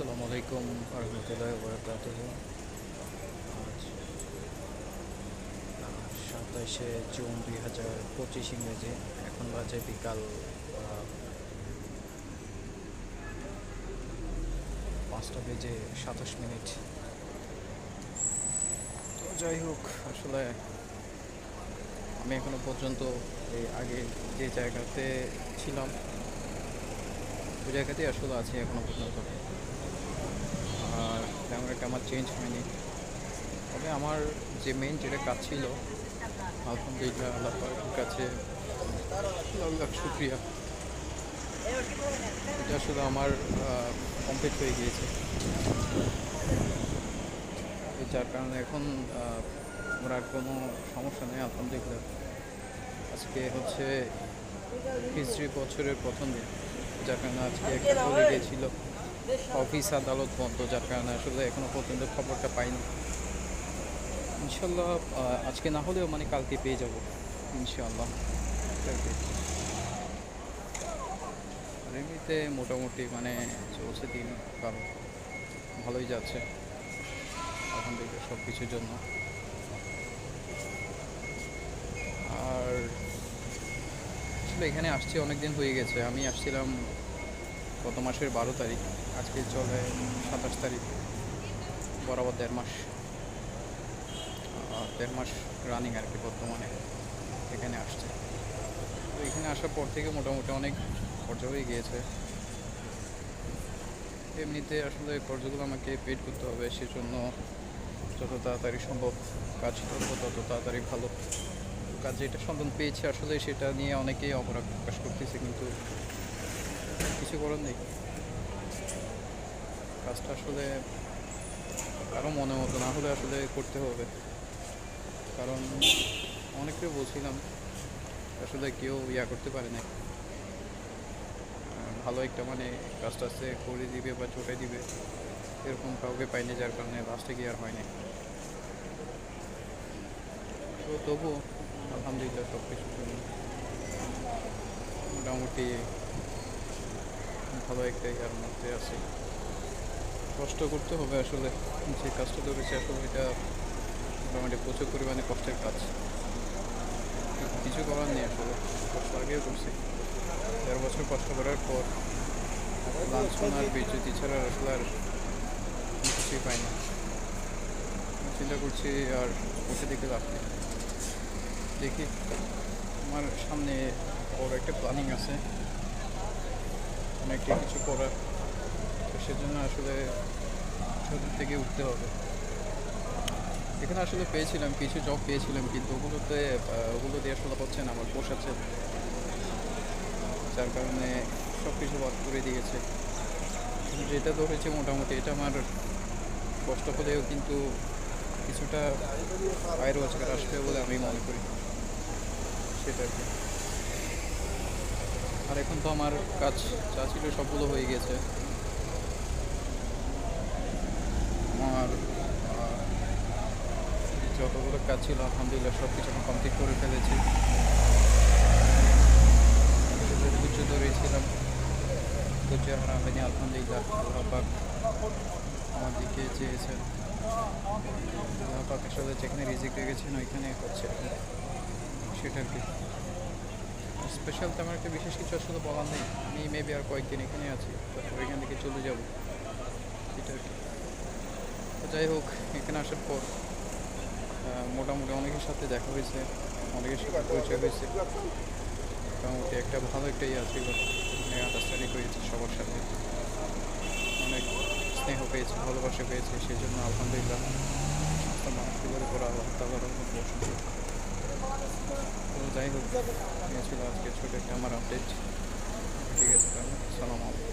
আসসালামু আলাইকুম রহমতুল্লাহ বরকাতুহ। আজ 27শে জুন 2025 ইংরেজি। এখন বাজে বিকাল 5টা বেজে 27 মিনিট। তো যাই হোক, আসলে আমি এখনো পর্যন্ত এই আগে যে জায়গাতে ছিলাম ওই জায়গাতেই আসলে আছি এখনো পর্যন্ত। আর তেমন একটা আমার চেঞ্জ হয়নি। তবে আমার যে মেইন যেটা কাজ ছিল, আলহামদুলিল্লাহ আল্লাহ পাকের কাছে লাখ লাখ শুক্রিয়া, এটা আসলে আমার কমপ্লিট হয়ে গিয়েছে। যার কারণে এখন আমার আর কোনো সমস্যা নেই আলহামদুলিল্লাহ। আজকে হচ্ছে হিজরি বছরের প্রথম দিন, যার কারণে আজকে একটা হলিডে ছিল, অফিস আদালত বন্ধ, যার কারণে আসলে এখনো পর্যন্ত খবরটা পাইনি। ইনশাল্লাহ আজকে না হলেও মানে কালকে পেয়ে যাব ইনশাআল্লাহ। আর এমনিতে মোটামুটি মানে চলছে দিন, কারণ ভালোই যাচ্ছে আলহামদুলিল্লাহ সব কিছুর জন্য। আর আসলে এখানে আসছি অনেক দিন হয়ে গেছে। আমি আসছিলাম গত মাসের 12 তারিখ, আজকে চলে 27 তারিখ, বরাবর 1.5 মাস। 1.5 মাস রানিং আর কি বর্তমানে এখানে আসছে। তো এখানে আসার পর থেকে মোটামুটি অনেক খরচা হয়ে গিয়েছে। এমনিতে আসলে খরচগুলো আমাকে পেড করতে হবে, সেজন্য যত তাড়াতাড়ি সম্ভব কাজ করবো তত তাড়াতাড়ি ভালো। কাজ যেটা সন্ধান পেয়েছি আসলে সেটা নিয়ে অনেকেই অপরাগ প্রকাশ করতেছে, কিন্তু কিছু করার নেই। কাজটা আসলে কারো মনে মতো না হলে আসলে করতে হবে, কারণ অনেকে বলছিলাম আসলে কেউ করতে পারে না। ভালো একটা মানে কাজটা আসতে করে দিবে বা চটাই দিবে এরকম কাউকে পাইনি, যার কারণে লাস্টে গিয়ে আর হয়নি। তো তবুও আলহামদুলিল্লাহ সব কিছুর জন্য মোটামুটি ভালো একটা ইয়ার মধ্যে আছে। কষ্ট করতে হবে আসলে, যে কাজটা ধরেছে আসলে এটা মোটামুটি প্রচুর পরিমাণে কষ্টের কাজ, কিছু করার নেই আসলে। কষ্ট আগেও করছি, 13 বছর কষ্ট করার পর লাঞ্ছন আর বেজ্জতি ছাড়া আসলে আর কিছুই পাই না। চিন্তা করছি আর বসে দেখে লাভ নেই। দেখি, আমার সামনে বড় একটা প্ল্যানিং আছে, অনেকটা কিছু করার। তো সেজন্য আসলে ছোটোর থেকে উঠতে হবে। এখানে আসলে পেয়েছিলাম কিছু জব পেয়েছিলাম, কিন্তু ওগুলো দিয়ে আসলে হচ্ছে না, আমার পোষাচ্ছে, যার কারণে সব কিছু বাদ করে দিয়েছে। যেটা ধরেছে মোটামুটি এটা আমার কষ্ট হলেও কিন্তু কিছুটা আয় রোজগার আসবে বলে আমি মনে করি, সেটা আর কি। আর এখন তো আমার কাজ যা ছিল সবগুলো হয়ে গেছে। আমার যতগুলো কাজ ছিল আলহামদুলিল্লাহ সব কিছু আমি কমপ্লিট করে ফেলেছি। ধৈর্য ধরেছিলাম, ধৈর্য হারা হয়নি আলহামদুলিল্লাহ। আল্লাহ পাক আমার দিকে চেয়েছেন, আল্লাহ পাক আসলে যেখানে রিজিক রেখেছেন ওইখানে হচ্ছে, সেটা আর কি। স্পেশাল তেমন একটা বিশেষ কিছু আসলে বলার নেই। আমি মেবি আর কয়েকদিন এখানে আছি, তারপর এখান থেকে চলে যাব, এটা আর কি। তো যাই হোক, এখানে আসার পর মোটামুটি অনেকের সাথে দেখা হয়েছে, অনেকের সাথে পরিচয় হয়েছে। মোটামুটি একটা ভালো একটা ছিল, অনেক আন্ডারস্ট্যান্ডিং হয়েছে সবার সাথে, অনেক স্নেহ পেয়েছি, ভালোবাসা পেয়েছি। সেই জন্য আলহামদুলিল্লাহ সমস্ত মানুষগুলোর উপর আল্লাহ তাআলার রহমত বর্ষণ করুক। তো যাই হোক, এই ছিল আজকে ছোটো একটা আমার আপডেট। ঠিক আছে, তাহলে আসসালামু আলাইকুম।